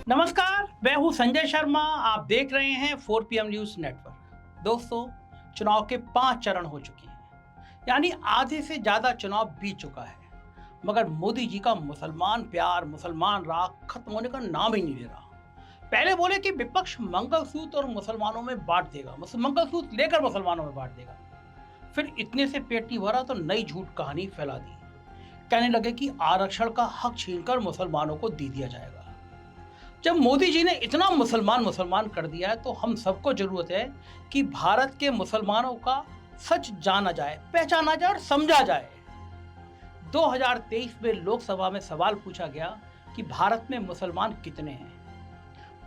नमस्कार, मैं हूं संजय शर्मा। आप देख रहे हैं 4 PM न्यूज नेटवर्क। दोस्तों, चुनाव के 5 चरण हो चुके हैं, यानी आधे से ज्यादा चुनाव बीत चुका है, मगर मोदी जी का मुसलमान प्यार, मुसलमान राग खत्म होने का नाम ही नहीं ले रहा। पहले बोले कि विपक्ष मंगलसूत्र और मुसलमानों में बांट देगा, मंगलसूत्र लेकर मुसलमानों में बांट देगा। फिर इतने से पेट नहीं भरा तो नई झूठ कहानी फैला दी। कहने लगे कि आरक्षण का हक छीनकर मुसलमानों को दे दिया जाएगा। जब मोदी जी ने इतना मुसलमान मुसलमान कर दिया है तो हम सबको जरूरत है कि भारत के मुसलमानों का सच जाना जाए, पहचाना जाए और समझा जाए। 2023 में लोकसभा में सवाल पूछा गया कि भारत में मुसलमान कितने हैं।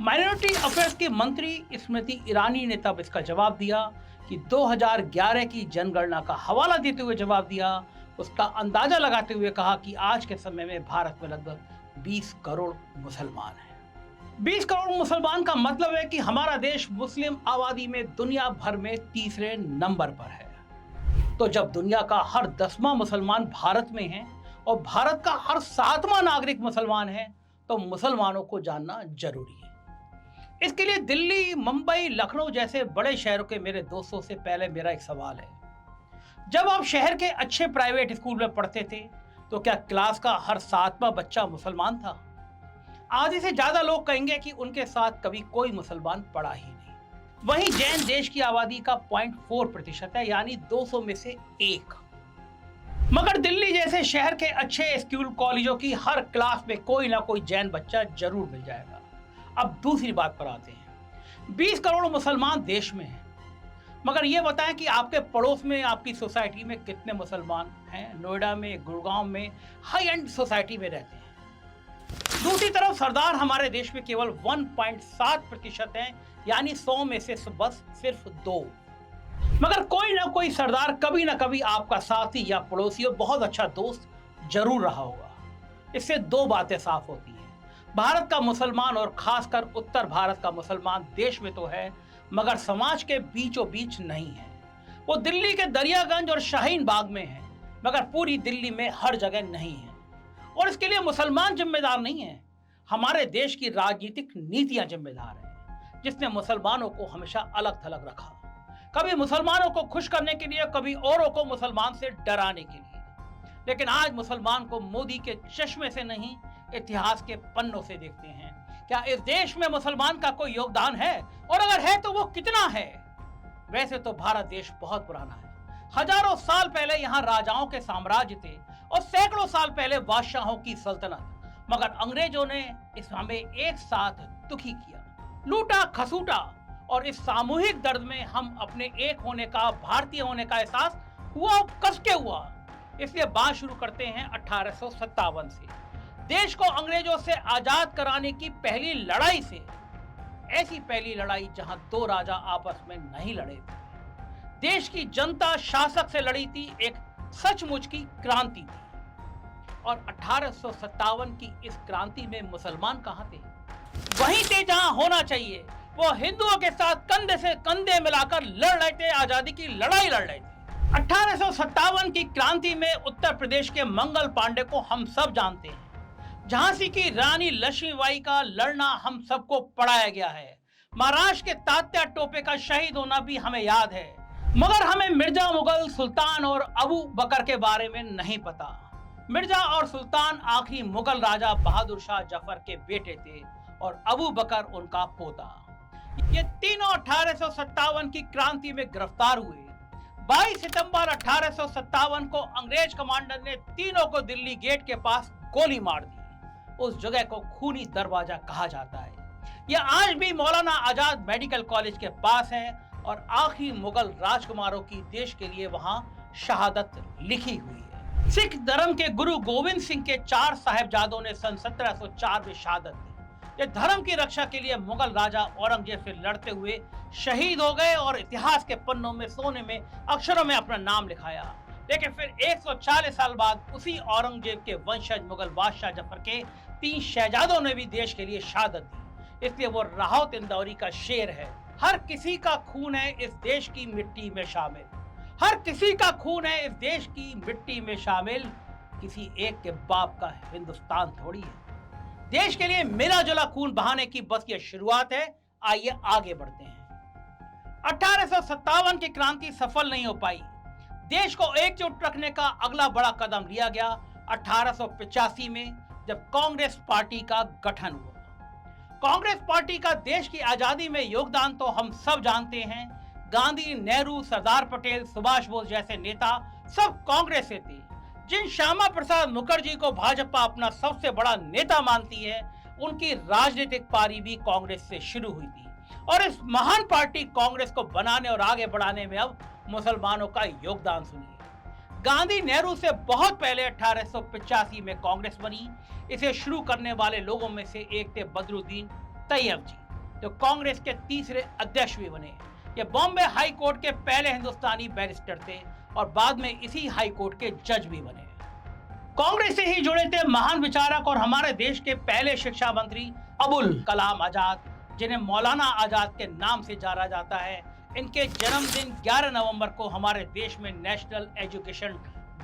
माइनॉरिटी अफेयर्स की मंत्री स्मृति ईरानी ने तब इसका जवाब दिया कि 2011 की जनगणना का हवाला देते हुए जवाब दिया, उसका अंदाजा लगाते हुए कहा कि आज के समय में भारत में लगभग 20 करोड़ मुसलमान हैं। 20 करोड़ मुसलमान का मतलब है कि हमारा देश मुस्लिम आबादी में दुनिया भर में तीसरे नंबर पर है। तो जब दुनिया का हर 10वां मुसलमान भारत में है और भारत का हर 7वां नागरिक मुसलमान है, तो मुसलमानों को जानना जरूरी है। इसके लिए दिल्ली, मुंबई, लखनऊ जैसे बड़े शहरों के मेरे दोस्तों से पहले मेरा एक सवाल है। जब आप शहर के अच्छे प्राइवेट स्कूल में पढ़ते थे तो क्या क्लास का हर 7वां बच्चा मुसलमान था? आधे से ज्यादा लोग कहेंगे कि उनके साथ कभी कोई मुसलमान पढ़ा ही नहीं। वहीं जैन देश की आबादी का 0.4% है, यानी 200 में से 1। मगर दिल्ली जैसे शहर के अच्छे स्कूल कॉलेजों की हर क्लास में कोई ना कोई जैन बच्चा जरूर मिल जाएगा। अब दूसरी बात पर आते हैं। 20 करोड़ मुसलमान देश में हैं, मगर ये बताएं कि आपके पड़ोस में, आपकी सोसाइटी में कितने मुसलमान हैं? नोएडा में, गुड़गांव में हाई एंड सोसाइटी में रहते हैं। दूसरी तरफ सरदार हमारे देश में केवल 1.7% हैं, यानी 100 में से बस सिर्फ 2। मगर कोई ना कोई सरदार कभी ना कभी आपका साथी या पड़ोसी और बहुत अच्छा दोस्त जरूर रहा होगा। इससे 2 बातें साफ होती हैं। भारत का मुसलमान और खासकर उत्तर भारत का मुसलमान देश में तो है, मगर समाज के बीचों बीच नहीं है। वो दिल्ली के दरियागंज और शाहीन बाग में है, मगर पूरी दिल्ली में हर जगह नहीं है। और इसके लिए मुसलमान जिम्मेदार नहीं है, हमारे देश की राजनीतिक नीतियां जिम्मेदार हैं, जिसने मुसलमानों को हमेशा अलग थलग रखा। कभी मुसलमानों को खुश करने के लिए, कभी औरों को मुसलमान से डराने के लिए। लेकिन आज मुसलमान को मोदी के चश्मे से नहीं, इतिहास के पन्नों से देखते हैं। क्या इस देश में मुसलमान का कोई योगदान है, और अगर है तो वो कितना है? वैसे तो भारत देश बहुत पुराना है। हजारों साल पहले यहाँ राजाओं के साम्राज्य थे और सैकड़ों साल पहले बादशाहों की सल्तनत। मगर अंग्रेजों ने इस हमें एक साथ दुखी किया, लूटा खसूटा, और इस सामूहिक दर्द में हम अपने एक होने का, भारतीय होने का एहसास हुआ, कस के हुआ। इसलिए बात शुरू करते हैं 1857 से, देश को अंग्रेजों से आजाद कराने की पहली लड़ाई से। ऐसी पहली लड़ाई जहां 2 राजा आपस में नहीं लड़े थे। देश की जनता शासक से लड़ी थी, एक सचमुच की क्रांति थी। और 1857 की इस क्रांति में मुसलमान कहां थे? वहीं थे जहां होना चाहिए। वो हिंदुओं के साथ कंधे से कंधे मिलाकर लड़ रहे थे, आजादी की लड़ाई लड़ रहे थे। 1857 की क्रांति में उत्तर प्रदेश के मंगल पांडे को हम सब जानते हैं। झांसी की रानी लक्ष्मीबाई का लड़ना हम सबको पढ़ाया गया है। महाराष्ट्र के तात्या टोपे का शहीद होना भी हमें याद है। मगर हमें मिर्जा, मुगल, सुल्तान और अबू बकर के बारे में नहीं पता। मिर्जा और सुल्तान आखिरी मुगल राजा बहादुर शाह जफर के बेटे थे और अबू बकर उनका पोता। ये तीनों 1857 की क्रांति में गिरफ्तार हुए। 22 सितंबर 1857 को अंग्रेज कमांडर ने तीनों को दिल्ली गेट के पास गोली मार दी। उस जगह को खूनी दरवाजा कहा जाता है। यह आज भी मौलाना आजाद मेडिकल कॉलेज के पास है और आखिरी मुगल राजकुमारों की देश के लिए वहां शहादत लिखी हुई है। सिख धर्म के गुरु गोविंद सिंह के 4 साहिबजादों ने सन 1704 में शहादत दी। ये धर्म की रक्षा के लिए मुगल राजा औरंगजेब से लड़ते हुए शहीद हो गए और इतिहास के पन्नों में सोने में अक्षरों में अपना नाम लिखाया। लेकिन फिर 140 साल बाद उसी औरंगजेब के वंशज मुगल बादशाह जफर के 3 शहजादों ने भी देश के लिए शहादत दी। इसलिए वो राहत इंदौरी का शेर है, हर किसी का खून है इस देश की मिट्टी में शामिल। हर किसी का खून है इस देश की मिट्टी में शामिल। किसी एक के बाप का हिंदुस्तान थोड़ी है। देश के लिए मिला जुला खून बहाने की बस ये शुरुआत है। आइए आगे बढ़ते हैं। 1857 की क्रांति सफल नहीं हो पाई। देश को एकजुट रखने का अगला बड़ा कदम लिया गया 1885 में, जब कांग्रेस पार्टी का गठन हुआ। कांग्रेस पार्टी का देश की आजादी में योगदान तो हम सब जानते हैं। गांधी, नेहरू, सरदार पटेल, सुभाष बोस जैसे नेता सब कांग्रेस से थे। जिन श्यामा प्रसाद मुखर्जी को भाजपा अपना सबसे बड़ा नेता मानती है, उनकी राजनीतिक पारी भी कांग्रेस से शुरू हुई थी। और इस महान पार्टी कांग्रेस को बनाने और आगे बढ़ाने में अब मुसलमानों का योगदान सुनिए। गांधी, नेहरू से बहुत पहले 1885 में कांग्रेस बनी। इसे शुरू करने वाले लोगों में से एक थे बदरुद्दीन तैयब जी, जो कांग्रेस के तीसरे अध्यक्ष भी बने। ये बॉम्बे हाई कोर्ट के पहले हिंदुस्तानी बैरिस्टर थे और बाद में इसी हाई कोर्ट के जज भी बने। कांग्रेस से ही जुड़े थे महान विचारक और हमारे देश के पहले शिक्षा मंत्री अबुल कलाम आजाद, जिन्हें मौलाना आजाद के नाम से जाना जाता है। इनके जन्मदिन 11 नवंबर को हमारे देश में नेशनल एजुकेशन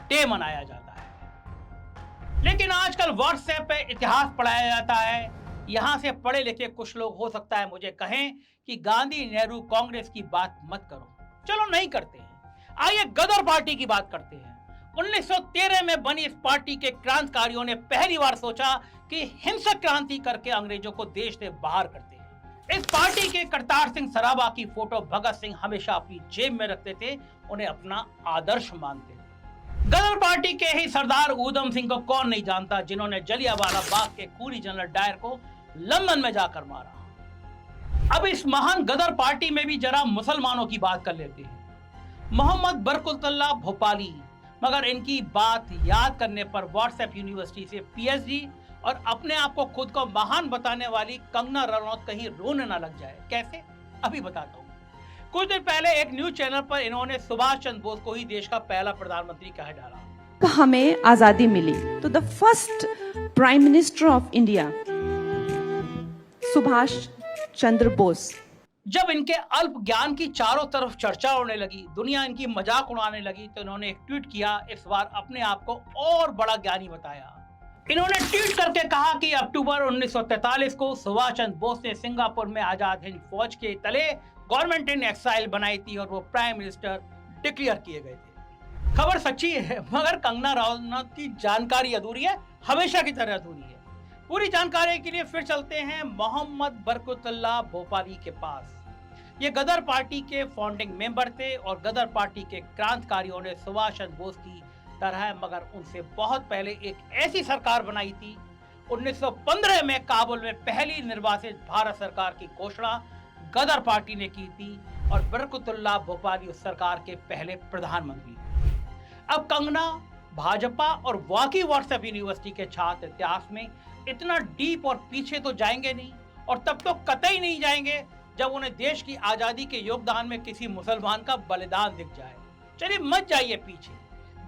डे मनाया जाता है। लेकिन आजकल व्हाट्सएप पे इतिहास पढ़ाया जाता है। यहाँ से पढ़े लिखे कुछ लोग हो सकता है मुझे कहें कि गांधी, नेहरू, कांग्रेस की बात मत करो। चलो नहीं करते हैं। आइए गदर पार्टी की बात करते हैं। 1913 में बनी इस पार्टी के क्रांतिकारियों ने पहली बार सोचा कि हिंसक क्रांति करके अंग्रेजों को देश से बाहर करते हैं। इस पार्टी के करतार सिंह सराबा की फोटो भगत सिंह हमेशा अपनी जेब में रखते थे, उन्हें अपना आदर्श मानते थे। गदर पार्टी के ही सरदार ऊधम सिंह को कौन नहीं जानता, जिन्होंने जलियांवाला बाग के खूनी जनरल डायर को लंदन में जाकर मारा। अब इस महान गदर पार्टी में भी जरा मुसलमानों की बात कर लेते हैं। मोहम्मद बरकतुल्लाह भोपाली, मगर इनकी बात याद करने पर व्हाट्सएप यूनिवर्सिटी से पीएचडी और अपने आप को खुद को महान बताने वाली कंगना रनौत कहीं रोने ना लग जाए। कैसे, अभी बताता हूँ। कुछ दिन पहले एक न्यूज चैनल पर इन्होंने सुभाष चंद्र बोस को ही देश का पहला प्रधानमंत्री कह डाला। हमें आजादी मिली तो the first prime minister of India Subhash Chandra Bose. जब इनके अल्प ज्ञान की चारों तरफ चर्चा होने लगी, दुनिया इनकी मजाक उड़ाने लगी, तो इन्होंने एक ट्वीट किया। इस बार अपने आप को और बड़ा ज्ञानी बताया। इन्होंने ट्वीट करके कहा कि अक्टूबर 1943 को सुभाष चंद्र बोस ने सिंगापुर में आजाद हिंद फौज के तले गवर्नमेंट इन एक्साइल बनाई थी और वो प्राइम मिनिस्टर डिक्लेयर किए गए थे। खबर सच्ची है, मगर कंगना रनौत की जानकारी अधूरी है, हमेशा की तरह अधूरी है। पूरी जानकारी के लिए फिर चलते हैं मोहम्मद बरकतुल्लाह भोपाली के पास। ये गदर पार्टी के फाउंडिंग मेंबर थे और गदर पार्टी के क्रांतिकारियों ने सुभाष चंद्र बोस की तरह मगर उनसे बहुत पहले एक ऐसी सरकार बनाई थी। 1915 में काबुल में पहली निर्वाचित भारत सरकार की घोषणा गदर पार्टी ने की थी और बरकतुल्लाह भोपाली उस सरकार के पहले प्रधानमंत्री थे। अब कंगना, भाजपा और वाकई व्हाट्सएप यूनिवर्सिटी के छात्र इतिहास में इतना डीप और पीछे तो जाएंगे नहीं, और तब तो कतई नहीं जाएंगे जब उन्हें देश की आजादी के योगदान में किसी मुसलमान का बलिदान दिख जाए। चलिए मत जाइए पीछे,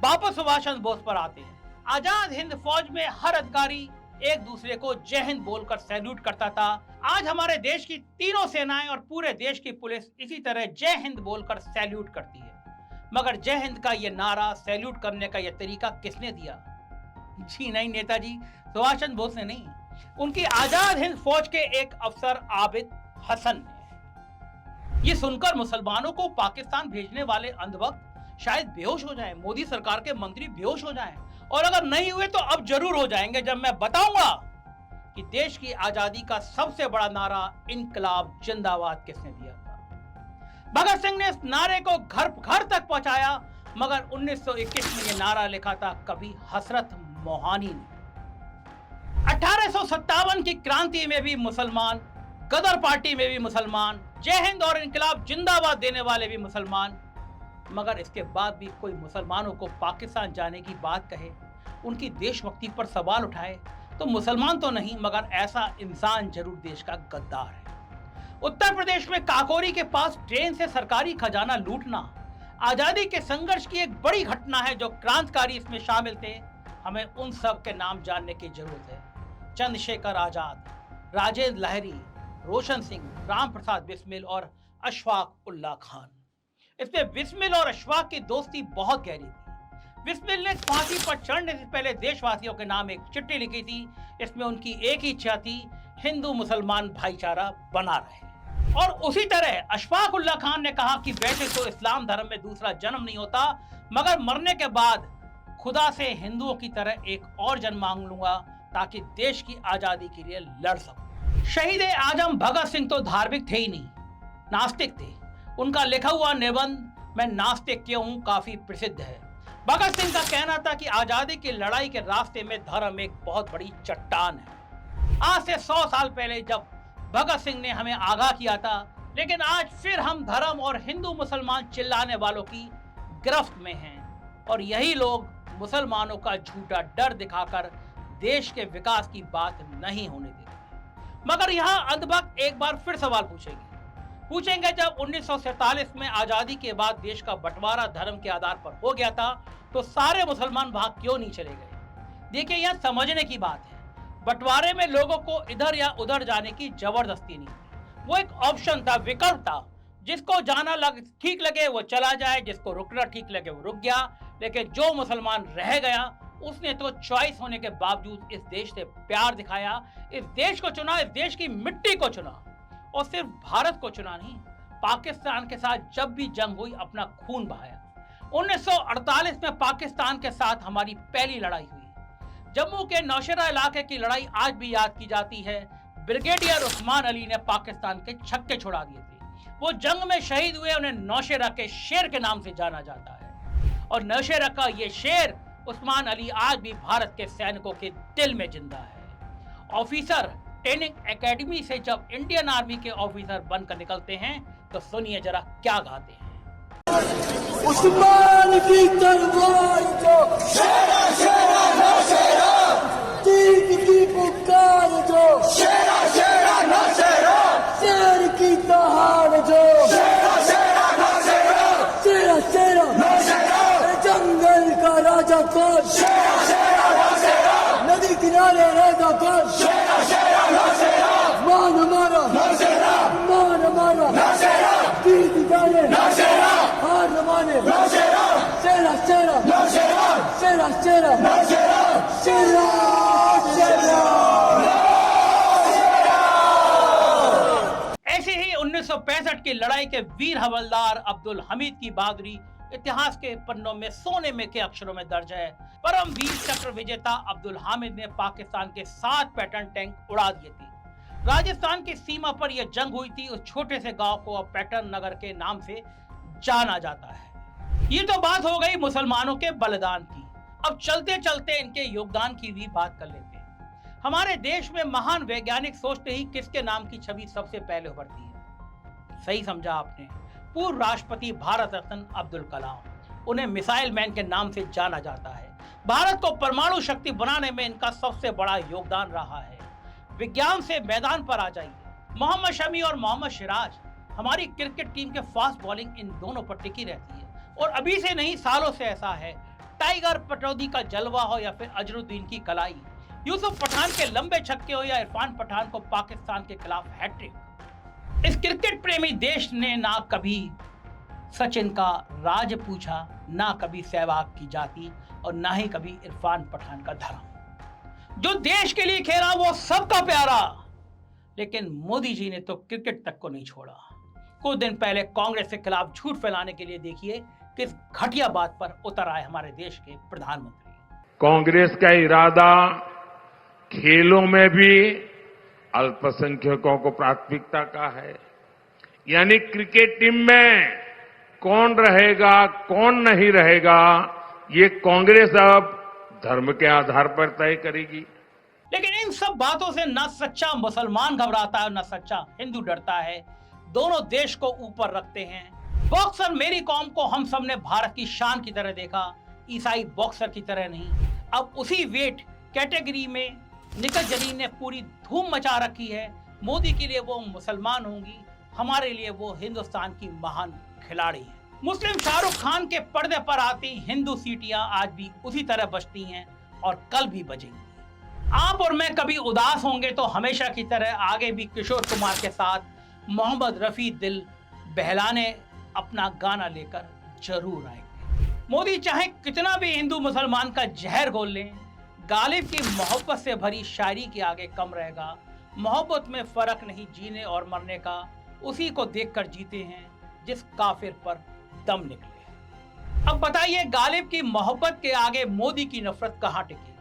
वापस सुभाष चंद्र बोस पर आते हैं। आजाद हिंद फौज में हर अधिकारी एक दूसरे को जय हिंद बोलकर सैल्यूट करता था। आज हमारे देश की तीनों सेनाएं और पूरे देश की पुलिस इसी तरह जय हिंद बोलकर सैल्यूट करती है। मगर जय हिंद का ये नारा, सैल्यूट करने का ये तरीका किसने दिया? जी नहीं, नेताजी सुभाष चंद्र बोस ने नहीं, उनकी आजाद हिंद फौज के एक अफसर आबिद हसन ने। ये सुनकर मुसलमानों को पाकिस्तान भेजने वाले अंधभक्त शायद बेहोश हो जाएं, मोदी सरकार के मंत्री बेहोश हो जाएं, और अगर नहीं हुए तो अब जरूर हो जाएंगे जब मैं बताऊंगा कि देश की आजादी का सबसे बड़ा नारा इनकलाब जिंदाबाद किसने दिया था। भगत सिंह ने इस नारे को घर घर तक पहुंचाया, मगर 1921 में ये नारा लिखा था कवि हसरत मोहानी ने। 1857 की क्रांति में भी मुसलमान, गदर पार्टी में भी मुसलमान, जय हिंद और इनकलाब जिंदाबाद देने वाले भी मुसलमान, मगर इसके बाद भी कोई मुसलमानों को पाकिस्तान जाने की बात कहे, उनकी देशभक्ति पर सवाल उठाए, तो मुसलमान तो नहीं मगर ऐसा इंसान जरूर देश का गद्दार है। उत्तर प्रदेश में काकोरी के पास ट्रेन से सरकारी खजाना लूटना आजादी के संघर्ष की एक बड़ी घटना है। जो क्रांतिकारी इसमें शामिल थे, हमें उन सब के नाम जानने की जरूरत है। चंद्रशेखर आजाद, राजेंद्र लहरी, रोशन सिंह, राम प्रसाद बिस्मिल और अशफाक उल्ला खान। इसमें बिस्मिल और अशफाक की दोस्ती बहुत गहरी थी। बिस्मिल ने फांसी पर चढ़ने से पहले देशवासियों के नाम एक चिट्ठी लिखी थी। इसमें उनकी एक ही इच्छा थी, हिंदू मुसलमान भाईचारा बना रहे। और उसी तरह अशफाक उल्लाह खान ने कहा कि वैसे तो इस्लाम धर्म में दूसरा जन्म नहीं होता, मगर मरने के बाद खुदा से हिंदुओं की तरह एक और जन्म मांग लूंगा ताकि देश की आजादी के लिए लड़ सकूं। शहीद आजम भगत सिंह तो धार्मिक थे ही नहीं, नास्तिक थे। उनका लिखा हुआ निबंध मैं नास्तिक क्यों हूं काफी प्रसिद्ध है। भगत सिंह का कहना था कि आजादी की लड़ाई के रास्ते में धर्म एक बहुत बड़ी चट्टान है। आज से 100 साल पहले जब भगत सिंह ने हमें आगाह किया था, लेकिन आज फिर हम धर्म और हिंदू मुसलमान चिल्लाने वालों की गिरफ्त में हैं और यही लोग मुसलमानों का झूठा डर दिखाकर देश के विकास की बात नहीं होने देते। मगर यहाँ अंधभक्त एक बार फिर सवाल पूछेंगे जब 1947 में आजादी के बाद देश का बंटवारा धर्म के आधार पर हो गया था तो सारे मुसलमान भाग क्यों नहीं चले गए। देखिए, यह समझने की बात है। बंटवारे में लोगों को इधर या उधर जाने की जबरदस्ती नहीं, वो एक ऑप्शन था, विकल्प था। जिसको जाना ठीक लगे वो चला जाए, जिसको रुकना ठीक लगे वो रुक गया। लेकिन जो मुसलमान रह गया उसने तो चॉइस होने के बावजूद इस देश से प्यार दिखाया, इस देश को चुना, इस देश की मिट्टी को चुना। और सिर्फ भारत को चुना नहीं, पाकिस्तान के साथ जब भी जंग हुई अपना खून बहाया। 1948 में पाकिस्तान के साथ हमारी पहली लड़ाई हुई। जम्मू के नौशेरा इलाके की लड़ाई आज भी याद की जाती है। ब्रिगेडियर उस्मान अली ने पाकिस्तान के छक्के छुड़ा दिए थे। वो जंग में शहीद हुए, उन्हें नौशेरा के शेर के नाम से जाना जाता है। और नौशेरा का ये शेर उस्मान अली आज भी भारत के सैनिकों के दिल में जिंदा है। ऑफिसर ट्रेनिंग एकेडमी से जब इंडियन आर्मी के ऑफिसर बनकर निकलते हैं तो सुनिए जरा क्या गाते हैं। उस्मान की तलवार जो शेरा शेरा नौशेरा, तीर की पुकार जो शेरा शेरा नौशेरा, शेर की दहाड़ जो शेरा शेरा नौशेरा, शेरा शेरा नौशेरा, जंगल का राजा कौन शेरा शेरा नौशेरा, नदी किनारे रहता कौन शेरा शेरा नौशेरा, मान हमारा नौशेरा, मान हमारा नौशेरा, तीर किनारे नौशेरा, हार हमारे नौशेरा, शेरा शेरा नौशेरा, शेरा शेरा नौशेरा, शेरा शेरा। ऐसे ही 1965 की लड़ाई के वीर हवलदार अब्दुल हमीद की बहादुरी इतिहास के पन्नों में सोने में के अक्षरों में दर्ज है। परम वीर चक्र विजेता अब्दुल हामिद ने पाकिस्तान के 7 पैटर्न टैंक उड़ा दिए थे। राजस्थान की सीमा पर यह जंग हुई थी। उस छोटे से गांव को अब पैटर्न नगर के नाम से जाना जाता है। ये तो बात हो गई मुसलमानों के बलिदान की। अब चलते चलते इनके योगदान की भी बात कर लेते हैं। हमारे देश में महान वैज्ञानिक सोचते ही किसके नाम की छवि सबसे पहले उभरती है? सही समझा आपने, पूर्व राष्ट्रपति भारत रत्न अब्दुल कलाम। उन्हें मिसाइल मैन के नाम से जाना जाता है। भारत को परमाणु शक्ति बनाने में इनका सबसे बड़ा योगदान रहा है। विज्ञान से मैदान पर आ जाइए, मोहम्मद शमी और मोहम्मद सिराज। हमारी क्रिकेट टीम के फास्ट बॉलिंग इन दोनों पर टिकी रहती है और अभी से नहीं सालों से ऐसा है। टाइगर पटौदी का जलवा हो या फिर अजरुद्दीन की कलाई, यूसुफ पठान के लंबे छक्के हो या इरफान पठान को पाकिस्तान के खिलाफ हैट्रिक। इस क्रिकेट प्रेमी देश ने ना कभी सचिन का राज पूछा, ना कभी सहवाग की जाति और ना ही कभी इरफान पठान का धर्म। जो देश के लिए खेला वो सबका प्यारा, लेकिन मोदी जी ने तो क्रिकेट तक को नहीं छोड़ा। कुछ दिन पहले कांग्रेस के खिलाफ झूठ फैलाने के लिए देखिए किस घटिया बात पर उतर आए हमारे देश के प्रधानमंत्री। कांग्रेस का इरादा खेलों में भी अल्पसंख्यकों को प्राथमिकता का है। यानी क्रिकेट टीम में कौन रहेगा कौन नहीं रहेगा ये कांग्रेस अब धर्म के आधार पर तय करेगी। लेकिन इन सब बातों से न सच्चा मुसलमान घबराता है न सच्चा हिंदू डरता है। दोनों देश को ऊपर रखते हैं। बॉक्सर मेरी कॉम को हम सब ने भारत की शान की तरह देखा, ईसाई बॉक्सर की तरह नहीं। अब उसी वेट कैटेगरी में निकत जरीन ने पूरी धूम मचा रखी है। मोदी के लिए वो मुसलमान होंगी, हमारे लिए वो हिंदुस्तान की महान खिलाड़ी है। मुस्लिम शाहरुख खान के पर्दे पर आती हिंदू सीटियां आज भी उसी तरह बजती हैं और कल भी बजेंगी। आप और मैं कभी उदास होंगे तो हमेशा की तरह आगे भी किशोर कुमार के साथ मोहम्मद रफी दिल बहलाने अपना गाना लेकर जरूर आएंगे। मोदी चाहे कितना भी हिंदू मुसलमान का जहर घोल लें, गालिब की मोहब्बत से भरी शायरी के आगे कम रहेगा। मोहब्बत में फर्क नहीं जीने और मरने का, उसी को देखकर जीते हैं जिस काफिर पर दम निकले। अब बताइए, गालिब की मोहब्बत के आगे मोदी की नफरत कहां टिकी?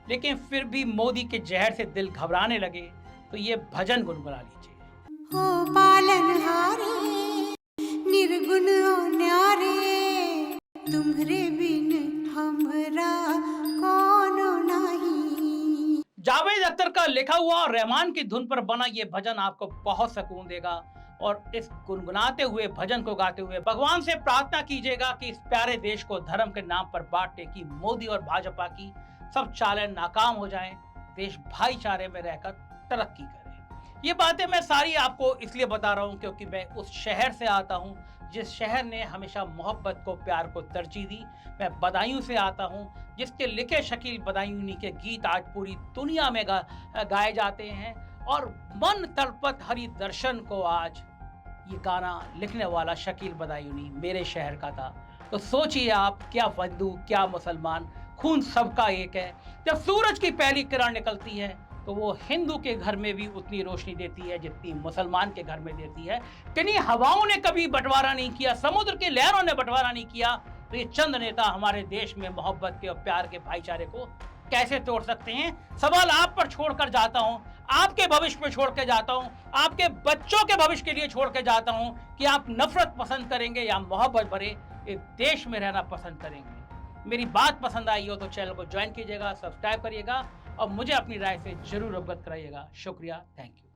लेकिन फिर भी मोदी के जहर से दिल घबराने लगे तो ये भजन गुनगुना लीजिए। हो पालनहारे निर्गुण न्यारे, तुम्हरे बिन हमरा कोनो नहीं। जावेद अख्तर का लिखा हुआ और रहमान की धुन पर बना ये भजन आपको बहुत सुकून देगा और इस गुनगुनाते हुए भजन को गाते हुए भगवान से प्रार्थना कीजिएगा कि इस प्यारे देश को धर्म के नाम पर बांटने की मोदी और भाजपा की सब चालें नाकाम हो जाएं, देश भाईचारे में रहकर तरक्की करे। ये बातें मैं सारी आपको इसलिए बता रहा हूँ क्योंकि मैं उस शहर से आता हूँ जिस शहर ने हमेशा मोहब्बत को, प्यार को तरजीह दी। मैं बदायूं से आता हूँ जिसके लिखे शकील बदायूनी के गीत आज पूरी दुनिया में गाए जाते हैं और मन तड़पत हरि दर्शन को आज ये गाना लिखने वाला शकील बदायूनी मेरे शहर का था। तो सोचिए आप, क्या हिंदू क्या मुसलमान, खून सबका एक है। जब सूरज की पहली किरण निकलती है तो वो हिंदू के घर में भी उतनी रोशनी देती है जितनी मुसलमान के घर में देती है। किन्हीं हवाओं ने कभी बंटवारा नहीं किया, समुद्र की लहरों ने बंटवारा नहीं किया, तो ये चंद नेता हमारे देश में मोहब्बत के और प्यार के भाईचारे को कैसे तोड़ सकते हैं? सवाल आप पर छोड़कर जाता हूं, आपके भविष्य पर छोड़ के जाता हूं, आपके बच्चों के भविष्य के लिए छोड़ के जाता हूं कि आप नफरत पसंद करेंगे या मोहब्बत भरे इस देश में रहना पसंद करेंगे। मेरी बात पसंद आई हो तो चैनल को ज्वाइन कीजिएगा, सब्सक्राइब करिएगा और मुझे अपनी राय से जरूर अवगत कराइएगा। शुक्रिया, थैंक यू।